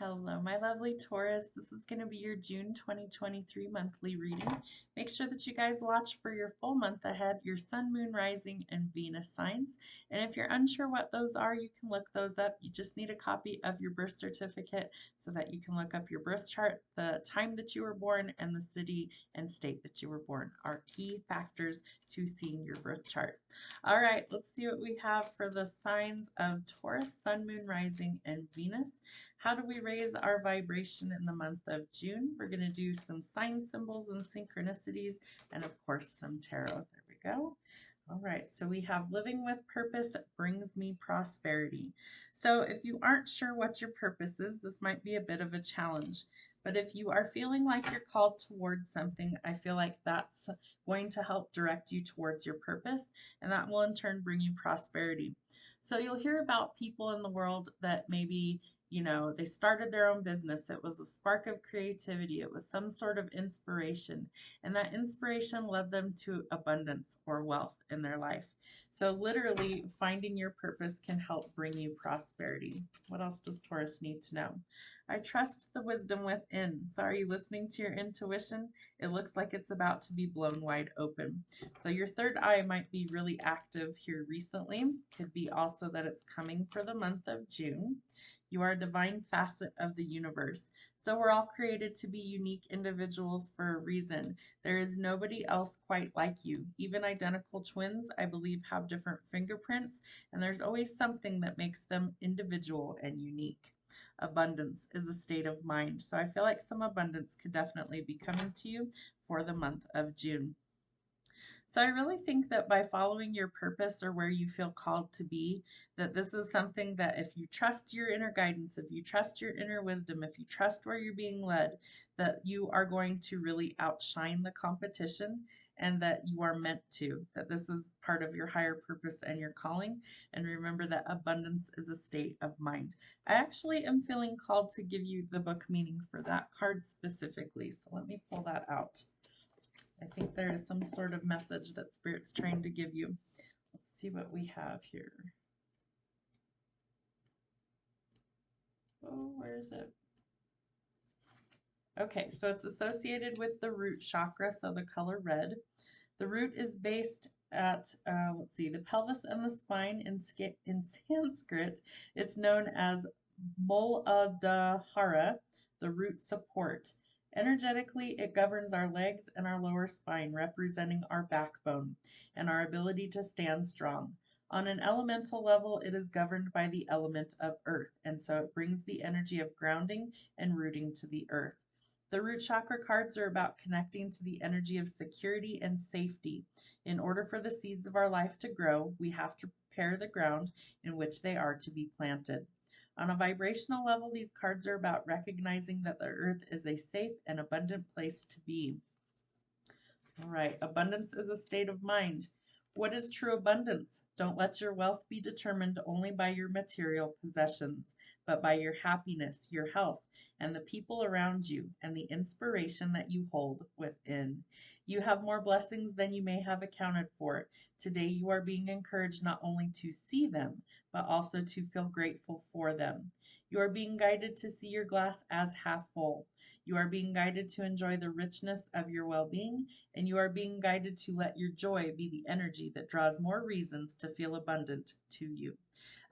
Hello, my lovely Taurus. This is going to be your June 2023 monthly reading. Make sure that you guys watch for your full month ahead, your Sun, Moon, Rising, and Venus signs. And if you're unsure what those are, you can look those up. You just need a copy of your birth certificate so that you can look up your birth chart, the time that you were born, and the city and state that you were born are key factors to seeing your birth chart. All right, let's see what we have for the signs of Taurus, Sun, Moon, Rising, and Venus. How do we raise our vibration in the month of June? We're going to do some sign symbols and synchronicities, and of course, some tarot. There we go. All right, so we have living with purpose brings me prosperity. So if you aren't sure what your purpose is, this might be a bit of a challenge. But if you are feeling like you're called towards something, I feel like that's going to help direct you towards your purpose, and that will in turn bring you prosperity. So you'll hear about people in the world that maybe they started their own business. It was a spark of creativity. It was some sort of inspiration. And that inspiration led them to abundance or wealth in their life. So, literally, finding your purpose can help bring you prosperity. What else does Taurus need to know? I trust the wisdom within. So, are you listening to your intuition? It looks like it's about to be blown wide open. So, your third eye might be really active here recently. Could be also that it's coming for the month of June. You are a divine facet of the universe. So we're all created to be unique individuals for a reason. There is nobody else quite like you. Even identical twins, I believe, have different fingerprints, and there's always something that makes them individual and unique. Abundance is a state of mind. So I feel like some abundance could definitely be coming to you for the month of June. So I really think that by following your purpose or where you feel called to be, that this is something that if you trust your inner guidance, if you trust your inner wisdom, if you trust where you're being led, that you are going to really outshine the competition and that you are meant to, that this is part of your higher purpose and your calling. And remember that abundance is a state of mind. I actually am feeling called to give you the book meaning for that card specifically. So let me pull that out. I think there is some sort of message that Spirit's trying to give you. Let's see what we have here. Oh, where is it? Okay, so it's associated with the root chakra, so the color red. The root is based at, let's see, the pelvis and the spine in Sanskrit. It's known as Muladhara, the root support. Energetically, it governs our legs and our lower spine, representing our backbone and our ability to stand strong. On an elemental level, it is governed by the element of earth, and so it brings the energy of grounding and rooting to the earth. The root chakra cards are about connecting to the energy of security and safety. In order for the seeds of our life to grow, we have to prepare the ground in which they are to be planted. On a vibrational level, these cards are about recognizing that the earth is a safe and abundant place to be. All right, abundance is a state of mind. What is true abundance? Don't let your wealth be determined only by your material possessions, but by your happiness, your health, and the people around you, and the inspiration that you hold within. You have more blessings than you may have accounted for. Today, you are being encouraged not only to see them, but also to feel grateful for them. You are being guided to see your glass as half full. You are being guided to enjoy the richness of your well being, and you are being guided to let your joy be the energy that draws more reasons to feel abundant to you.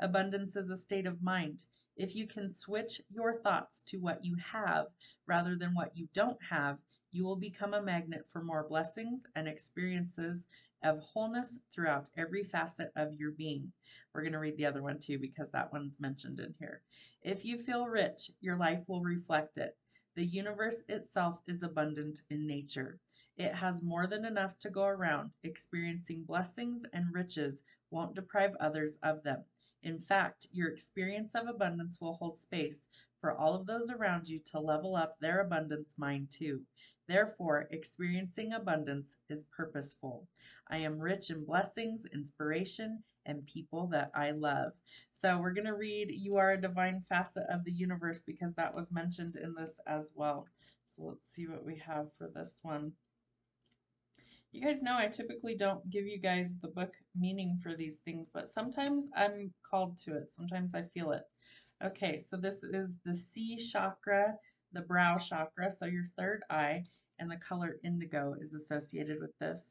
Abundance is a state of mind. If you can switch your thoughts to what you have rather than what you don't have, you will become a magnet for more blessings and experiences of wholeness throughout every facet of your being. We're going to read the other one too because that one's mentioned in here. If you feel rich, your life will reflect it. The universe itself is abundant in nature. It has more than enough to go around. Experiencing blessings and riches won't deprive others of them. In fact, your experience of abundance will hold space for all of those around you to level up their abundance mind too. Therefore, experiencing abundance is purposeful. I am rich in blessings, inspiration, and people that I love. So we're going to read You Are a Divine Facet of the Universe because that was mentioned in this as well. So let's see what we have for this one. You guys know I typically don't give you guys the book meaning for these things, but sometimes I'm called to it. Sometimes I feel it. Okay, so this is the C chakra, the brow chakra, so your third eye, and the color indigo is associated with this.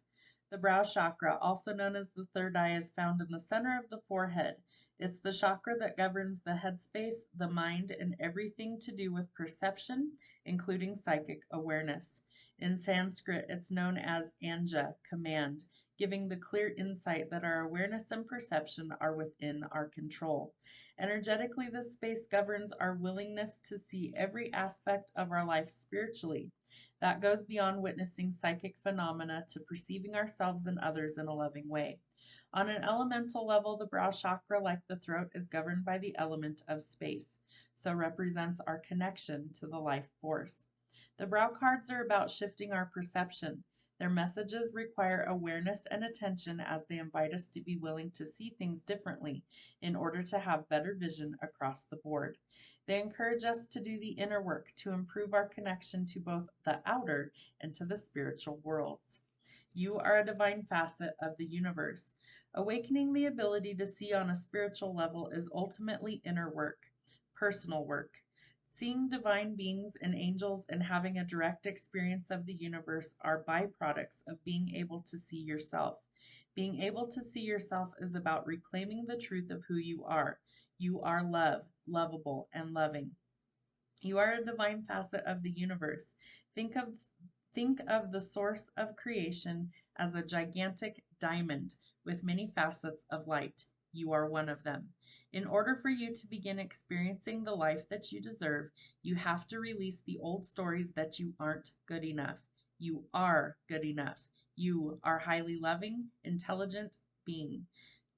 The brow chakra, also known as the third eye, is found in the center of the forehead. It's the chakra that governs the headspace, the mind, and everything to do with perception, including psychic awareness. In Sanskrit, it's known as anja, command, giving the clear insight that our awareness and perception are within our control. Energetically, this space governs our willingness to see every aspect of our life spiritually. That goes beyond witnessing psychic phenomena to perceiving ourselves and others in a loving way. On an elemental level, the brow chakra, like the throat, is governed by the element of space, so represents our connection to the life force. The brow cards are about shifting our perception. Their messages require awareness and attention as they invite us to be willing to see things differently in order to have better vision across the board. They encourage us to do the inner work to improve our connection to both the outer and to the spiritual worlds. You are a divine facet of the universe. Awakening the ability to see on a spiritual level is ultimately inner work, personal work. Seeing divine beings and angels and having a direct experience of the universe are byproducts of being able to see yourself. Being able to see yourself is about reclaiming the truth of who you are. You are love, lovable, and loving. You are a divine facet of the universe. Think of think of the source of creation as a gigantic diamond with many facets of light. You are one of them. In order for you to begin experiencing the life that you deserve, you have to release the old stories that you aren't good enough. You are good enough. You are highly loving, intelligent being.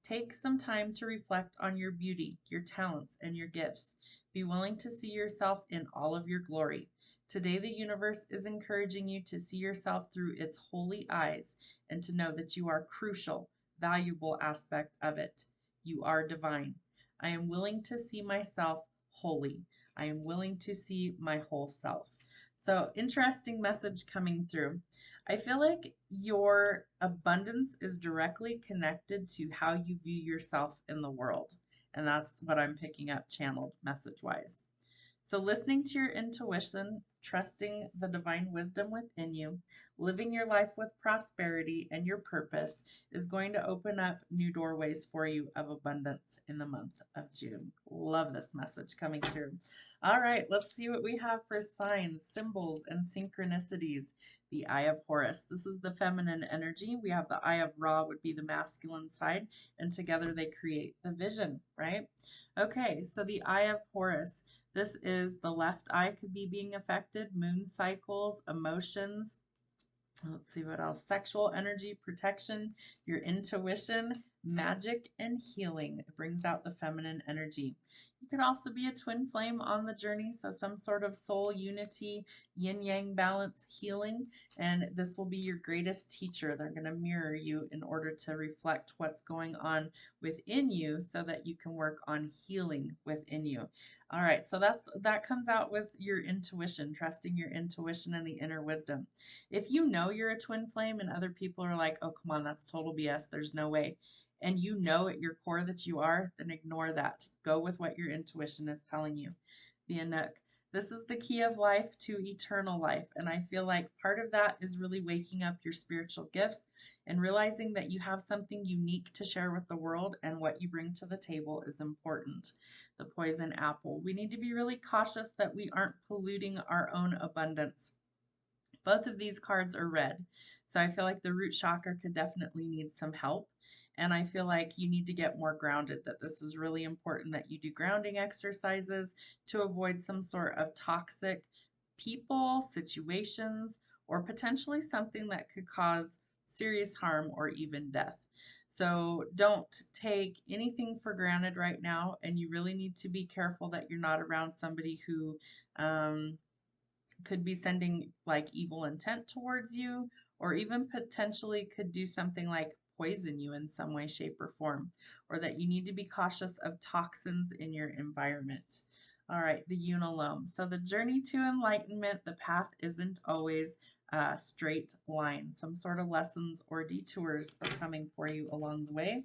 Take some time to reflect on your beauty, your talents, and your gifts. Be willing to see yourself in all of your glory. Today, the universe is encouraging you to see yourself through its holy eyes and to know that you are a crucial, valuable aspect of it. You are divine. I am willing to see myself holy. I am willing to see my whole self. So, interesting message coming through. I feel like your abundance is directly connected to how you view yourself in the world. And that's what I'm picking up channeled message wise. So, listening to your intuition, trusting the divine wisdom within you, living your life with prosperity and your purpose is going to open up new doorways for you of abundance in the month of June. Love this message coming through. All right, let's see what we have for signs, symbols, and synchronicities. The Eye of Horus. This is the feminine energy. We have the Eye of Ra would be the masculine side, and together they create the vision, right? Okay, so the Eye of Horus. This is the left eye could be being affected, moon cycles, emotions. Let's see what else. Sexual energy, protection, your intuition, magic, and healing. It brings out the feminine energy. You could also be a twin flame on the journey, so some sort of soul unity, yin yang balance, healing, and this will be your greatest teacher. They're going to mirror you in order to reflect what's going on within you so that you can work on healing within you. All right, so that comes out with your intuition, trusting your intuition and the inner wisdom. If you know you're a twin flame and other people are like, oh, come on, that's total BS, there's no way, and you know at your core that you are, then ignore that. Go with what your intuition is telling you. The Anuk. This is the key of life to eternal life. And I feel like part of that is really waking up your spiritual gifts and realizing that you have something unique to share with the world and what you bring to the table is important. The poison apple. We need to be really cautious that we aren't polluting our own abundance. Both of these cards are red. So I feel like the root chakra could definitely need some help. And I feel like you need to get more grounded, that this is really important that you do grounding exercises to avoid some sort of toxic people, situations, or potentially something that could cause serious harm or even death. So don't take anything for granted right now. And you really need to be careful that you're not around somebody who, could be sending like evil intent towards you, or even potentially could do something like poison you in some way, shape, or form, or that you need to be cautious of toxins in your environment. All right, the unalome. So the journey to enlightenment, the path isn't always a straight line. Some sort of lessons or detours are coming for you along the way.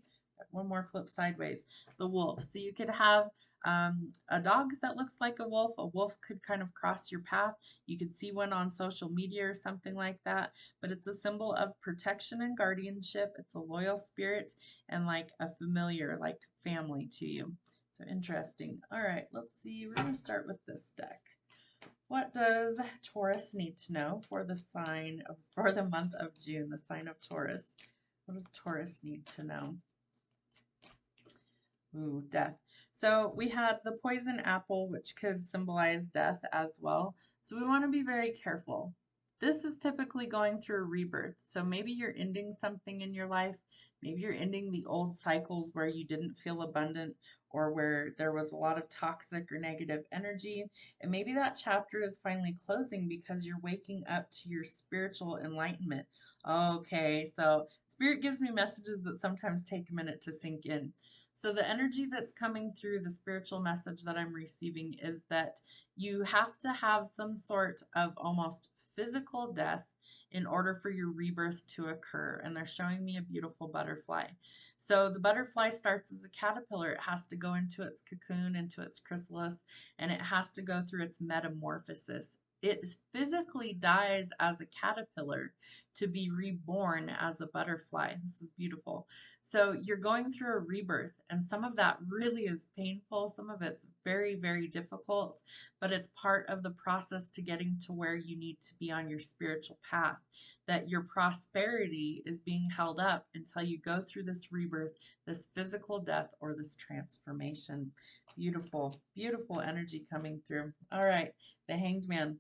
One more flip sideways. The wolf. So you could have a dog that looks like a wolf. A wolf could kind of cross your path. You could see one on social media or something like that, but it's a symbol of protection and guardianship. It's a loyal spirit and like a familiar, like family to you. So interesting. All right, let's see. We're going to start with this deck. What does Taurus need to know for for the month of June, the sign of Taurus? What does Taurus need to know? Ooh, death. So we had the poison apple, which could symbolize death as well. So we want to be very careful. This is typically going through a rebirth. So maybe you're ending something in your life. Maybe you're ending the old cycles where you didn't feel abundant or where there was a lot of toxic or negative energy. And maybe that chapter is finally closing because you're waking up to your spiritual enlightenment. Okay, so Spirit gives me messages that sometimes take a minute to sink in. So the energy that's coming through the spiritual message that I'm receiving is that you have to have some sort of almost physical death in order for your rebirth to occur. And they're showing me a beautiful butterfly. So the butterfly starts as a caterpillar. It has to go into its cocoon, into its chrysalis, and it has to go through its metamorphosis. It physically dies as a caterpillar to be reborn as a butterfly. This is beautiful. So you're going through a rebirth, and some of that really is painful. Some of it's very, very difficult, but it's part of the process to getting to where you need to be on your spiritual path. That your prosperity is being held up until you go through this rebirth, this physical death, or this transformation. Beautiful, beautiful energy coming through. All right, the Hanged Man.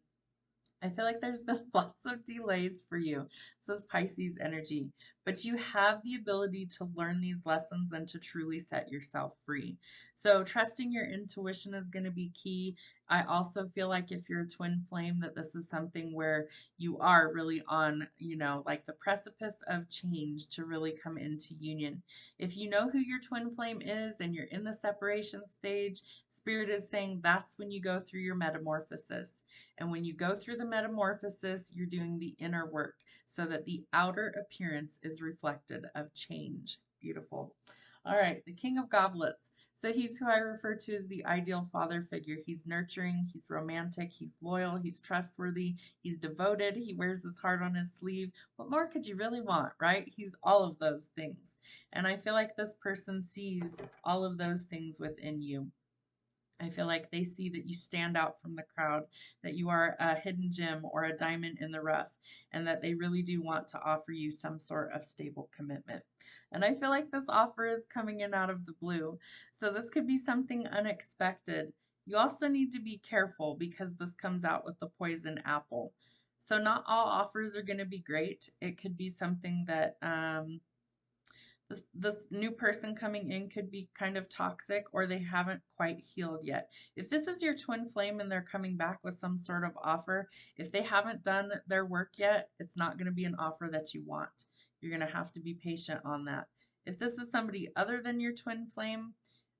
I feel like there's been lots of delays for you. This is Pisces energy, but you have the ability to learn these lessons and to truly set yourself free. So trusting your intuition is going to be key. I also feel like if you're a twin flame, that this is something where you are really on, like the precipice of change to really come into union. If you know who your twin flame is and you're in the separation stage, Spirit is saying that's when you go through your metamorphosis. And when you go through the metamorphosis, you're doing the inner work so that the outer appearance is reflected of change. Beautiful. All right, the King of Goblets. So he's who I refer to as the ideal father figure. He's nurturing, he's romantic, he's loyal, he's trustworthy, he's devoted, he wears his heart on his sleeve. What more could you really want, right? He's all of those things. And I feel like this person sees all of those things within you. I feel like they see that you stand out from the crowd, that you are a hidden gem or a diamond in the rough, and that they really do want to offer you some sort of stable commitment. And I feel like this offer is coming in out of the blue. So this could be something unexpected. You also need to be careful because this comes out with the poison apple. So not all offers are going to be great. It could be something that this new person coming in could be kind of toxic or they haven't quite healed yet. If this is your twin flame and they're coming back with some sort of offer, if they haven't done their work yet, it's not going to be an offer that you want. You're going to have to be patient on that. If this is somebody other than your twin flame,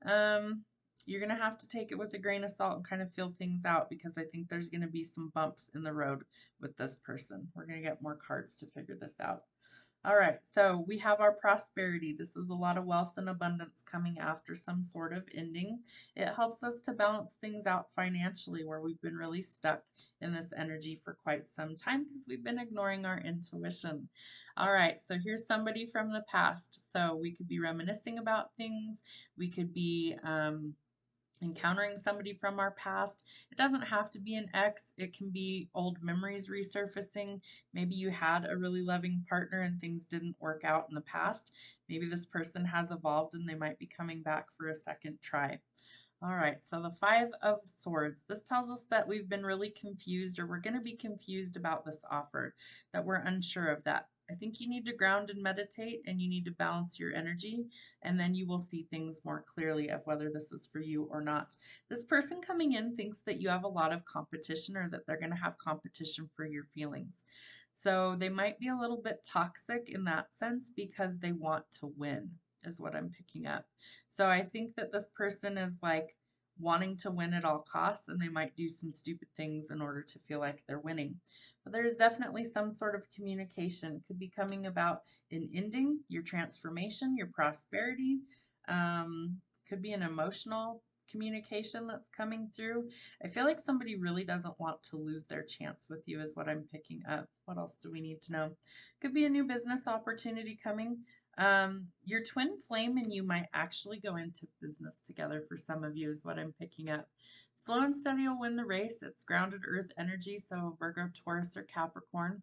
you're going to have to take it with a grain of salt and kind of feel things out because I think there's going to be some bumps in the road with this person. We're going to get more cards to figure this out. All right, so we have our prosperity. This is a lot of wealth and abundance coming after some sort of ending. It helps us to balance things out financially where we've been really stuck in this energy for quite some time because we've been ignoring our intuition. All right, so here's somebody from the past. So we could be reminiscing about things. We could be encountering somebody from our past. It doesn't have to be an ex. It can be old memories resurfacing. Maybe you had a really loving partner and things didn't work out in the past. Maybe this person has evolved and they might be coming back for a second try. All right, so the Five of Swords. This tells us that we've been really confused or we're going to be confused about this offer, that we're unsure of that. I think you need to ground and meditate and you need to balance your energy and then you will see things more clearly of whether this is for you or not. This person coming in thinks that you have a lot of competition or that they're going to have competition for your feelings. So they might be a little bit toxic in that sense because they want to win is what I'm picking up. So I think that this person is like wanting to win at all costs and they might do some stupid things in order to feel like they're winning. But there's definitely some sort of communication. Could be coming about an ending, your transformation, your prosperity. Could be an emotional communication that's coming through. I feel like somebody really doesn't want to lose their chance with you is what I'm picking up. What else do we need to know? Could be a new business opportunity coming. Your twin flame and you might actually go into business together for some of you is what I'm picking up. Slow and steady will win the race. It's grounded earth energy, so Virgo, Taurus, or Capricorn.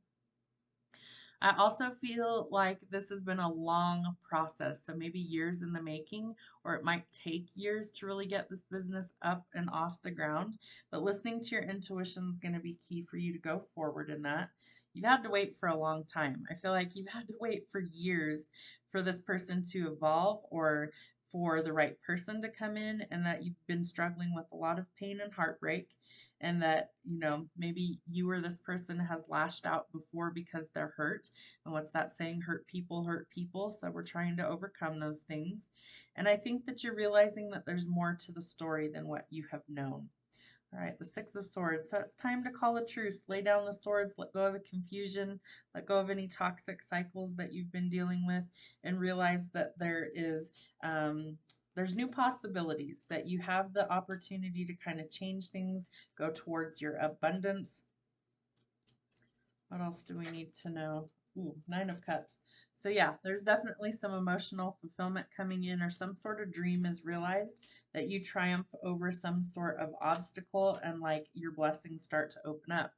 I also feel like this has been a long process, so maybe years in the making, or it might take years to really get this business up and off the ground. But listening to your intuition is going to be key for you to go forward in that. You've had to wait for a long time. I feel like you've had to wait for years for this person to evolve or for the right person to come in, and that you've been struggling with a lot of pain and heartbreak, and that, maybe you or this person has lashed out before because they're hurt. And what's that saying? Hurt people hurt people. So we're trying to overcome those things. And I think that you're realizing that there's more to the story than what you have known. All right, the Six of Swords. So it's time to call a truce. Lay down the swords, let go of the confusion, let go of any toxic cycles that you've been dealing with, and realize that there's new possibilities, that you have the opportunity to kind of change things, go towards your abundance. What else do we need to know? Ooh, Nine of Cups. So yeah, there's definitely some emotional fulfillment coming in, or some sort of dream is realized, that you triumph over some sort of obstacle, and like your blessings start to open up.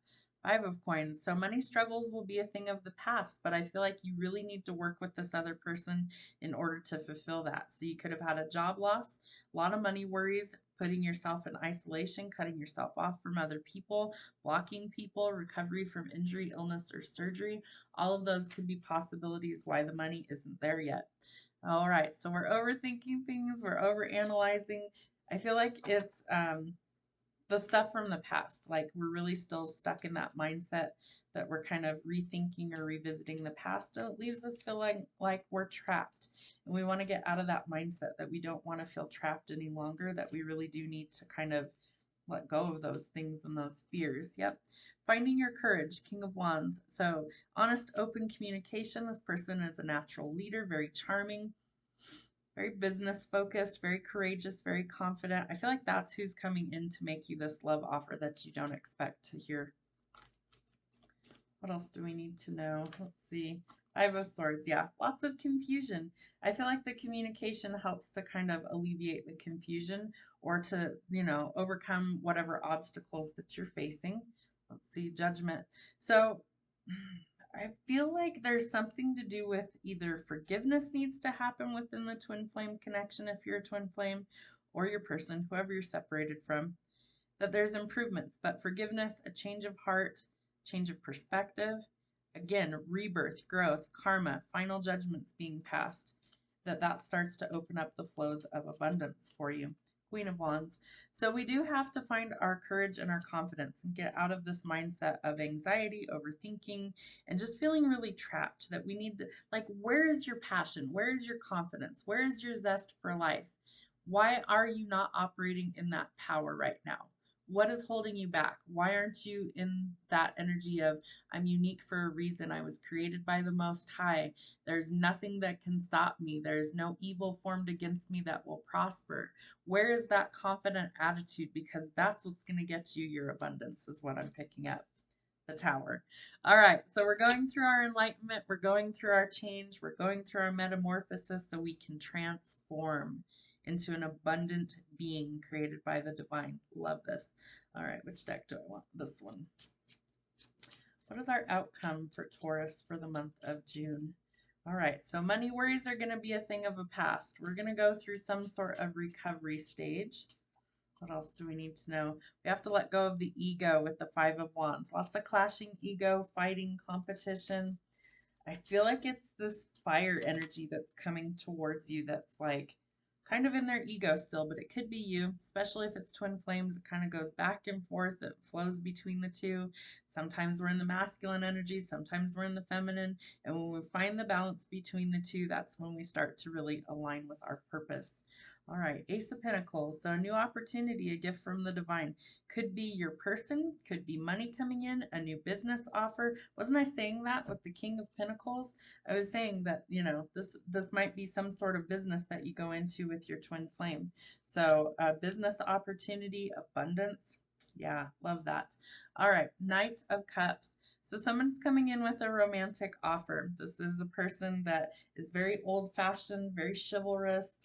Five of Coins. So money struggles will be a thing of the past, but I feel like you really need to work with this other person in order to fulfill that. So you could have had a job loss, a lot of money worries, putting yourself in isolation, cutting yourself off from other people, blocking people, recovery from injury, illness, or surgery. All of those could be possibilities why the money isn't there yet. All right, so we're overthinking things, we're overanalyzing. I feel like it's the stuff from the past. Like we're really still stuck in that mindset that we're kind of rethinking or revisiting the past, and it leaves us feeling like we're trapped. And we want to get out of that mindset, that we don't want to feel trapped any longer, that we really do need to kind of let go of those things and those fears. Yep. Finding your courage, King of Wands. So honest, open communication. This person is a natural leader, very charming, very business focused, very courageous, very confident. I feel like that's who's coming in to make you this love offer that you don't expect to hear. What else do we need to know? Let's see. Five of Swords. Yeah, lots of confusion. I feel like the communication helps to kind of alleviate the confusion, or to, overcome whatever obstacles that you're facing. Let's see. Judgment. So I feel like there's something to do with either forgiveness needs to happen within the twin flame connection if you're a twin flame, or your person, whoever you're separated from, that there's improvements, but forgiveness, a change of heart, change of perspective, again, rebirth, growth, karma, final judgments being passed, that starts to open up the flows of abundance for you. Queen of Wands. So we do have to find our courage and our confidence and get out of this mindset of anxiety, overthinking, and just feeling really trapped, that we need to, like, where is your passion? Where is your confidence? Where is your zest for life? Why are you not operating in that power right now? What is holding you back? Why aren't you in that energy of, I'm unique for a reason. I was created by the Most High. There's nothing that can stop me. There's no evil formed against me that will prosper. Where is that confident attitude? Because that's what's going to get you your abundance, is what I'm picking up. The Tower. All right, so we're going through our enlightenment. We're going through our change. We're going through our metamorphosis so we can transform into an abundant being created by the divine. Love this. All right, which deck do I want? This one. What is our outcome for Taurus for the month of June? All right, so money worries are going to be a thing of the past. We're going to go through some sort of recovery stage. What else do we need to know? We have to let go of the ego with the Five of Wands. Lots of clashing ego, fighting, competition. I feel like it's this fire energy that's coming towards you that's like kind of in their ego still, but it could be you, especially if it's twin flames. It kind of goes back and forth. It flows between the two. Sometimes we're in the masculine energy, sometimes we're in the feminine. And when we find the balance between the two, that's when we start to really align with our purpose. All right, Ace of Pentacles. So a new opportunity, a gift from the divine. Could be your person, could be money coming in, a new business offer. Wasn't I saying that with the King of Pentacles? I was saying that, you know, this might be some sort of business that you go into with your twin flame. So business opportunity, abundance. Yeah, love that. All right, Knight of Cups. So someone's coming in with a romantic offer. This is a person that is very old-fashioned, very chivalrous.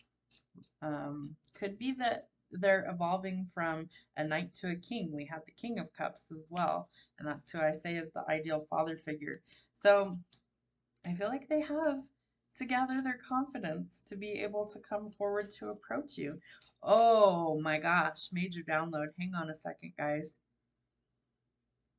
Could be that they're evolving from a knight to a king. We have the King of Cups as well, and that's who I say is the ideal father figure. So I feel like they have to gather their confidence to be able to come forward to approach you. Oh my gosh, major download. Hang on a second, guys.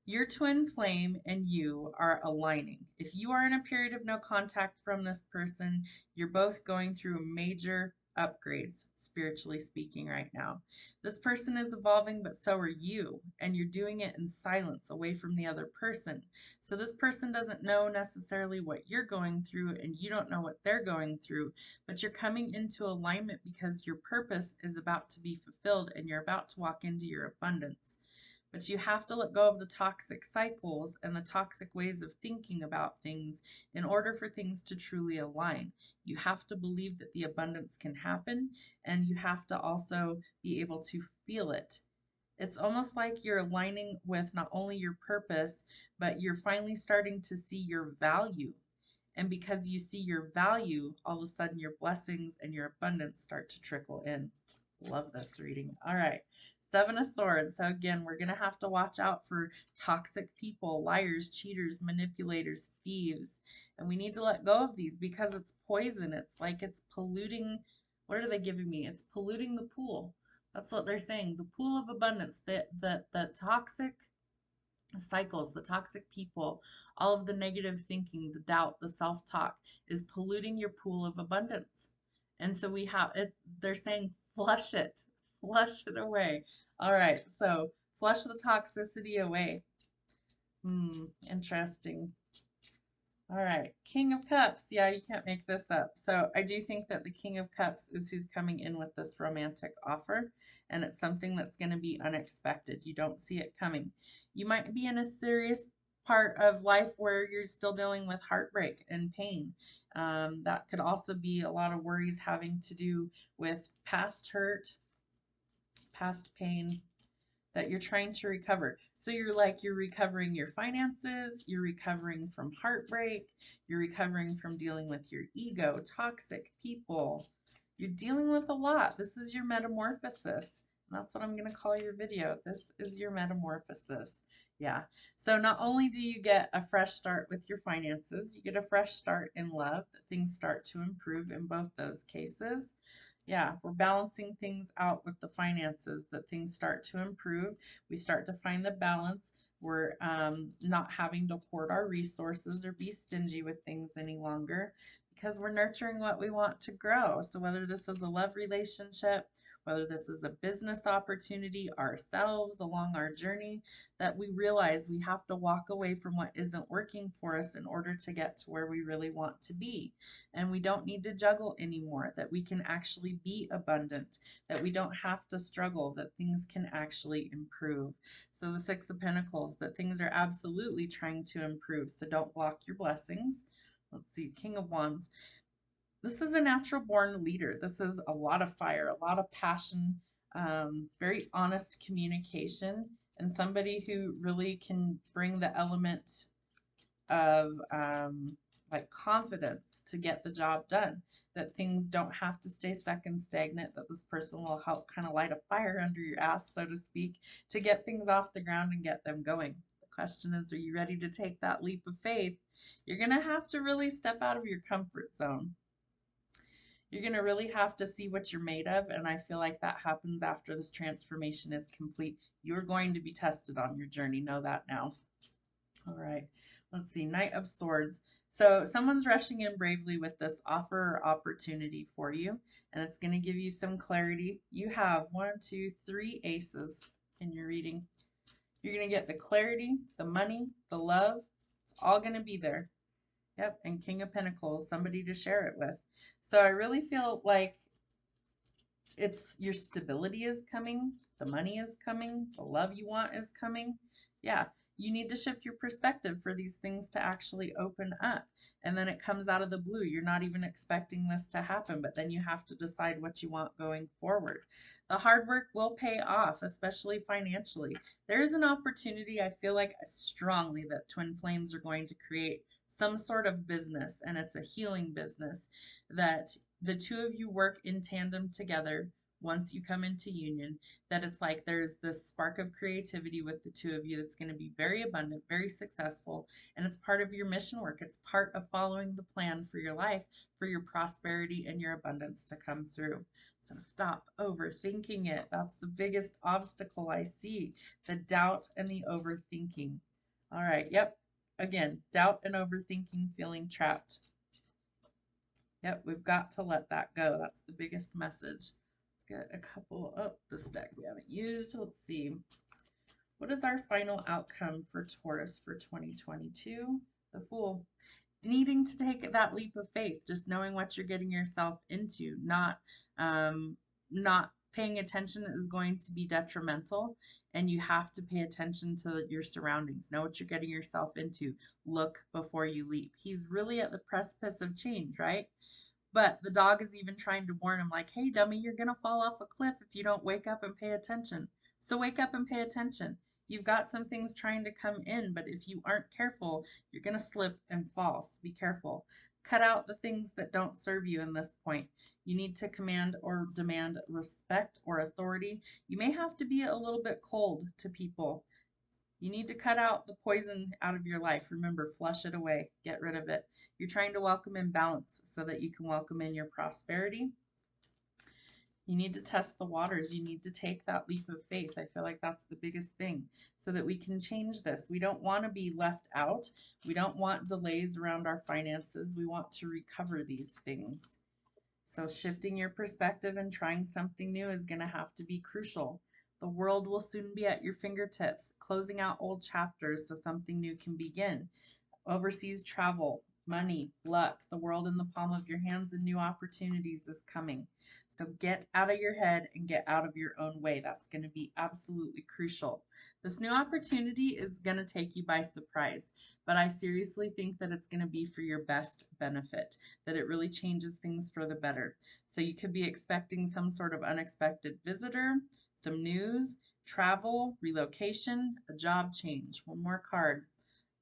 Your twin flame and you are aligning. If you are in a period of no contact from this person, you're both going through major upgrades, spiritually speaking, right now. This person is evolving, but so are you, and you're doing it in silence away from the other person. So this person doesn't know necessarily what you're going through, and you don't know what they're going through, but you're coming into alignment because your purpose is about to be fulfilled and you're about to walk into your abundance. But you have to let go of the toxic cycles and the toxic ways of thinking about things in order for things to truly align. You have to believe that the abundance can happen, and you have to also be able to feel it. It's almost like you're aligning with not only your purpose, but you're finally starting to see your value. And because you see your value, all of a sudden your blessings and your abundance start to trickle in. Love this reading. All right. Seven of Swords. So again, we're going to have to watch out for toxic people, liars, cheaters, manipulators, thieves. And we need to let go of these because it's poison. It's like it's polluting. What are they giving me? It's polluting the pool. That's what they're saying. The pool of abundance, the toxic cycles, the toxic people, all of the negative thinking, the doubt, the self-talk is polluting your pool of abundance. And so we have it, they're saying flush it away. All right, so flush the toxicity away. Interesting. All right, King of Cups. Yeah, you can't make this up. So I do think that the King of Cups is who's coming in with this romantic offer, and it's something that's going to be unexpected. You don't see it coming. You might be in a serious part of life where you're still dealing with heartbreak and pain. That could also be a lot of worries having to do with past hurt, past pain, that you're trying to recover. So you're recovering your finances, you're recovering from heartbreak, you're recovering from dealing with your ego, toxic people. You're dealing with a lot. This is your metamorphosis. That's what I'm going to call your video. This is your metamorphosis. Yeah. So not only do you get a fresh start with your finances, you get a fresh start in love, that things start to improve in both those cases. Yeah, we're balancing things out with the finances, that things start to improve. We start to find the balance. We're not having to hoard our resources or be stingy with things any longer because we're nurturing what we want to grow. So whether this is a love relationship, whether this is a business opportunity, ourselves along our journey, that we realize we have to walk away from what isn't working for us in order to get to where we really want to be. And we don't need to juggle anymore, that we can actually be abundant, that we don't have to struggle, that things can actually improve. So the Six of Pentacles, that things are absolutely trying to improve. So don't block your blessings. Let's see, King of Wands. This is a natural born leader. This is a lot of fire, a lot of passion, very honest communication, and somebody who really can bring the element of like confidence to get the job done, that things don't have to stay stuck and stagnant, that this person will help kind of light a fire under your ass, so to speak, to get things off the ground and get them going. The question is, are you ready to take that leap of faith? You're going to have to really step out of your comfort zone. You're going to really have to see what you're made of, and I feel like that happens after this transformation is complete. You're going to be tested on your journey. Know that now. All right, let's see, Knight of Swords. So someone's rushing in bravely with this offer or opportunity for you, and it's going to give you some clarity. You have 1, 2, 3 aces in your reading. You're going to get the clarity, the money, the love. It's all going to be there. Yep, and King of Pentacles, somebody to share it with. So I really feel like it's your stability is coming, the money is coming, the love you want is coming. Yeah, you need to shift your perspective for these things to actually open up. And then it comes out of the blue. You're not even expecting this to happen, but then you have to decide what you want going forward. The hard work will pay off, especially financially. There is an opportunity, I feel like strongly, that twin flames are going to create some sort of business, and it's a healing business that the two of you work in tandem together once you come into union, that it's like there's this spark of creativity with the two of you that's going to be very abundant, very successful, and it's part of your mission work. It's part of following the plan for your life, for your prosperity and your abundance to come through. So stop overthinking it. That's the biggest obstacle I see, the doubt and the overthinking. All right, yep. Again, doubt and overthinking, feeling trapped. Yep, we've got to let that go. That's the biggest message. Let's get a couple of this deck we haven't used. Let's see. What is our final outcome for Taurus for 2022? The Fool. Needing to take that leap of faith, just knowing what you're getting yourself into, not paying attention is going to be detrimental, and you have to pay attention to your surroundings. Know what you're getting yourself into. Look before you leap. He's really at the precipice of change, right? But the dog is even trying to warn him, like, hey, dummy, you're going to fall off a cliff if you don't wake up and pay attention. So wake up and pay attention. You've got some things trying to come in, but if you aren't careful, you're going to slip and fall. So be careful. Cut out the things that don't serve you in this point. You need to command or demand respect or authority. You may have to be a little bit cold to people. You need to cut out the poison out of your life. Remember, flush it away. Get rid of it. You're trying to welcome in balance so that you can welcome in your prosperity. You need to test the waters. You need to take that leap of faith. I feel like that's the biggest thing so that we can change this. We don't want to be left out. We don't want delays around our finances. We want to recover these things. So shifting your perspective and trying something new is going to have to be crucial. The world will soon be at your fingertips, closing out old chapters so something new can begin. Overseas travel, money, luck, the world in the palm of your hands, and new opportunities is coming. So get out of your head and get out of your own way. That's going to be absolutely crucial. This new opportunity is going to take you by surprise, but I seriously think that it's going to be for your best benefit, that it really changes things for the better. So you could be expecting some sort of unexpected visitor, some news, travel, relocation, a job change. One more card.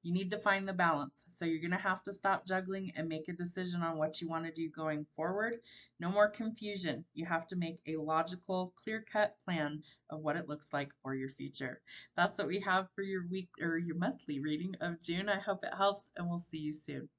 You need to find the balance. So you're going to have to stop juggling and make a decision on what you want to do going forward. No more confusion. You have to make a logical, clear-cut plan of what it looks like for your future. That's what we have for your week or your monthly reading of June. I hope it helps, and we'll see you soon.